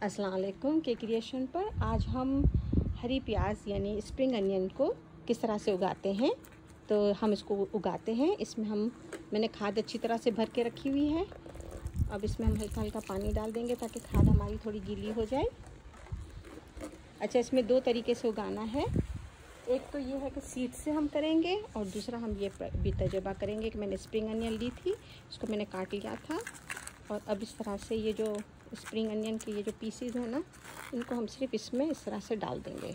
अस्सलाम वालेकुम के क्रिएशन पर आज हम हरी प्याज यानी स्प्रिंग अनियन को किस तरह से उगाते हैं। तो हम इसको उगाते हैं। इसमें मैंने खाद अच्छी तरह से भर के रखी हुई है। अब इसमें हम हल्का हल्का पानी डाल देंगे ताकि खाद हमारी थोड़ी गीली हो जाए। अच्छा, इसमें दो तरीके से उगाना है। एक तो ये है कि सीड से हम करेंगे और दूसरा हम ये भी तजुर्बा करेंगे कि मैंने स्प्रिंग अनियन ली थी, इसको मैंने काट लिया था और अब इस तरह से ये जो स्प्रिंग अनियन के ये जो पीसीज हैं ना, इनको हम सिर्फ इसमें इस तरह से डाल देंगे।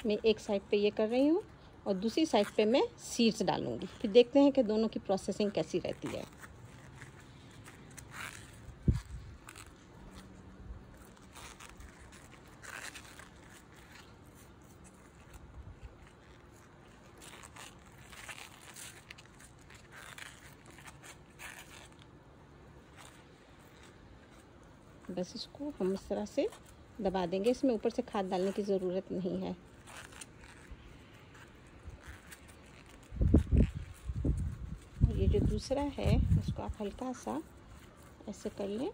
मैं एक साइड पे ये कर रही हूँ और दूसरी साइड पे मैं सीड्स डालूँगी। फिर देखते हैं कि दोनों की प्रोसेसिंग कैसी रहती है। बस इसको हम इस तरह से दबा देंगे। इसमें ऊपर से खाद डालने की ज़रूरत नहीं है। और ये जो दूसरा है उसको आप हल्का सा ऐसे कर लें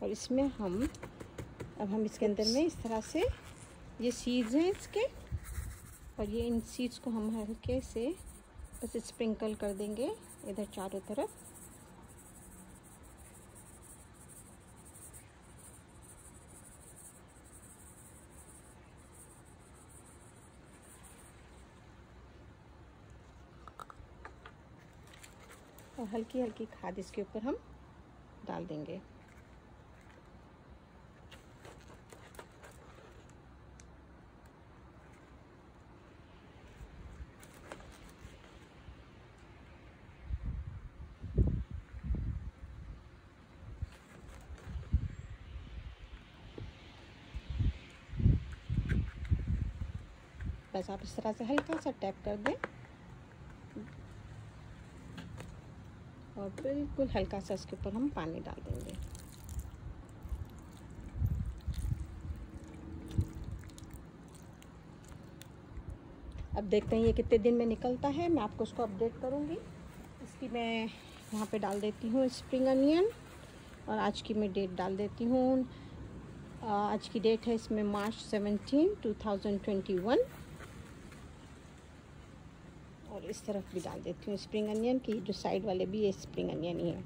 और इसमें हम इसके अंदर में इस तरह से ये सीड्स हैं इसके, और ये इन सीड्स को हम हल्के से बस स्प्रिंकल कर देंगे इधर चारों तरफ। और हल्की हल्की खाद इसके ऊपर हम डाल देंगे। बस आप इस तरह से हल्का सा टैप कर दें और बिल्कुल हल्का सा इसके ऊपर हम पानी डाल देंगे। अब देखते हैं ये कितने दिन में निकलता है। मैं आपको उसको अपडेट करूँगी। इसकी मैं यहाँ पे डाल देती हूँ स्प्रिंग अनियन और आज की मैं डेट डाल देती हूँ। आज की डेट है इसमें मार्च 17, 2021। और इस तरफ भी डाल देती हूँ स्प्रिंग अनियन की, जो साइड वाले भी ये स्प्रिंग अनियन ही है।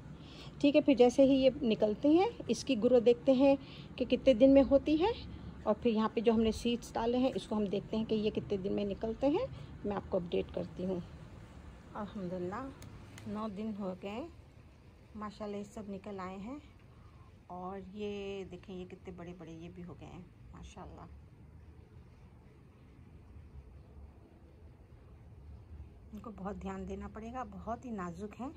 ठीक है, फिर जैसे ही ये निकलते हैं इसकी ग्रोथ देखते हैं कि कितने दिन में होती है। और फिर यहाँ पे जो हमने सीड्स डाले हैं इसको हम देखते हैं कि ये कितने दिन में निकलते हैं। मैं आपको अपडेट करती हूँ। अल्हम्दुलिल्लाह 9 दिन हो गए माशाल्लाह, ये सब निकल आए हैं। और ये देखें ये कितने बड़े बड़े ये भी हो गए हैं माशाल्लाह। इनको बहुत ध्यान देना पड़ेगा, बहुत ही नाजुक हैं।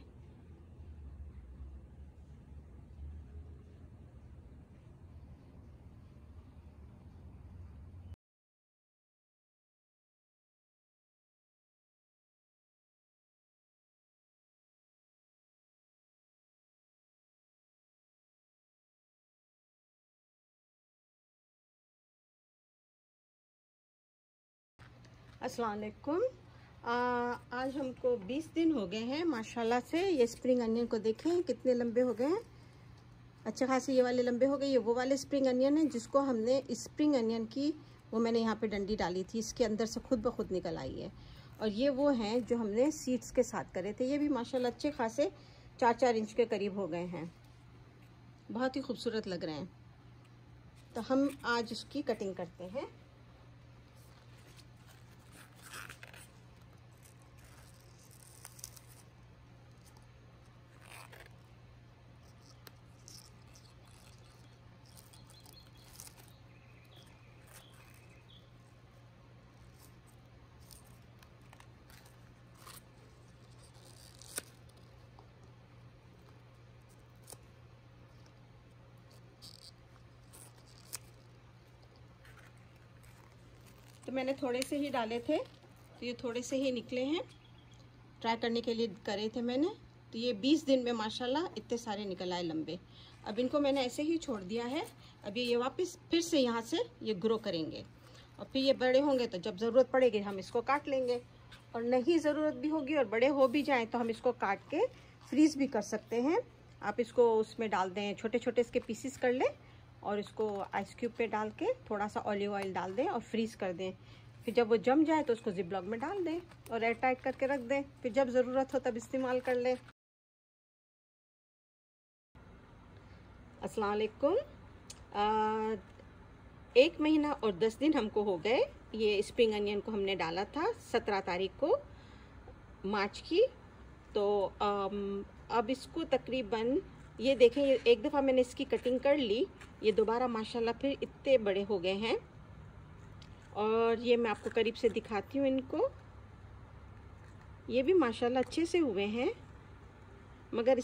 अस्सलाम वालेकुम। आज हमको 20 दिन हो गए हैं माशाल्लाह से। ये स्प्रिंग अनियन को देखें कितने लंबे हो गए हैं। अच्छा खासे ये वाले लंबे हो गए। ये वो वाले स्प्रिंग अनियन है जिसको हमने स्प्रिंग अनियन की वो मैंने यहाँ पे डंडी डाली थी, इसके अंदर से खुद ब खुद निकल आई है। और ये वो हैं जो हमने सीड्स के साथ करे थे। ये भी माशाल्लाह अच्छे खासे 4-4 इंच के करीब हो गए हैं। बहुत ही खूबसूरत लग रहे हैं। तो हम आज उसकी कटिंग करते हैं। तो मैंने थोड़े से ही डाले थे, तो ये थोड़े से ही निकले हैं। ट्राई करने के लिए करे थे मैंने। तो ये 20 दिन में माशाल्लाह इतने सारे निकल आए लंबे। अब इनको मैंने ऐसे ही छोड़ दिया है। अभी ये वापस फिर से यहाँ से ये ग्रो करेंगे और फिर ये बड़े होंगे तो जब ज़रूरत पड़ेगी हम इसको काट लेंगे, और नहीं ज़रूरत भी होगी और बड़े हो भी जाएं तो हम इसको काट के फ्रीज़ भी कर सकते हैं। आप इसको उसमें डाल दें, छोटे छोटे इसके पीसीस कर लें और इसको आइस क्यूब पे डाल के थोड़ा सा ऑलिव ऑयल डाल दें और फ्रीज़ कर दें। फिर जब वो जम जाए तो उसको जिप-लॉक में डाल दें और एयर टाइट करके रख दें। फिर जब ज़रूरत हो तब इस्तेमाल कर लें। अस्सलाम वालेकुम। 1 महीना और 10 दिन हमको हो गए। ये स्प्रिंग अनियन को हमने डाला था 17 तारीख को मार्च की। तो अब इसको तकरीबन ये देखें, एक दफ़ा मैंने इसकी कटिंग कर ली, ये दोबारा माशाल्लाह फिर इतने बड़े हो गए हैं। और ये मैं आपको करीब से दिखाती हूँ इनको। ये भी माशाल्लाह अच्छे से हुए हैं, मगर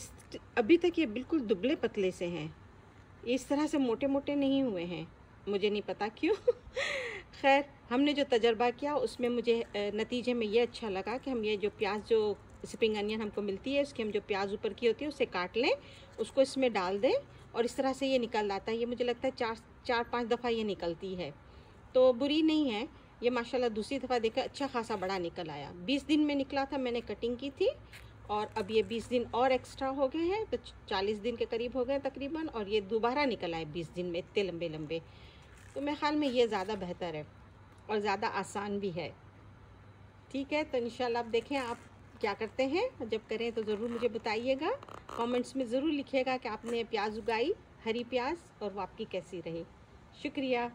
अभी तक ये बिल्कुल दुबले पतले से हैं। इस तरह से मोटे मोटे नहीं हुए हैं, मुझे नहीं पता क्यों। खैर, हमने जो तजर्बा किया उसमें मुझे नतीजे में ये अच्छा लगा कि हम ये जो प्याज, जो स्प्रिंग अनियन हमको मिलती है, उसकी हम जो प्याज ऊपर की होती है उसे काट लें, उसको इसमें डाल दें और इस तरह से ये निकल आता है। ये मुझे लगता है 4-5 दफ़ा ये निकलती है, तो बुरी नहीं है ये। माशाल्लाह दूसरी दफ़ा देखा अच्छा खासा बड़ा निकल आया। 20 दिन में निकला था, मैंने कटिंग की थी, और अब ये 20 दिन और एक्स्ट्रा हो गए हैं, तो 40 दिन के करीब हो गए तकरीबन, और ये दोबारा निकल आए 20 दिन में इतने लंबे लंबे। तो मेरे ख्याल में ये ज़्यादा बेहतर है और ज़्यादा आसान भी है। ठीक है, तो इंशाल्लाह अब देखें आप क्या करते हैं। जब करें तो ज़रूर मुझे बताइएगा, कमेंट्स में ज़रूर लिखिएगा कि आपने प्याज उगाई, हरी प्याज, और वो आपकी कैसी रही। शुक्रिया।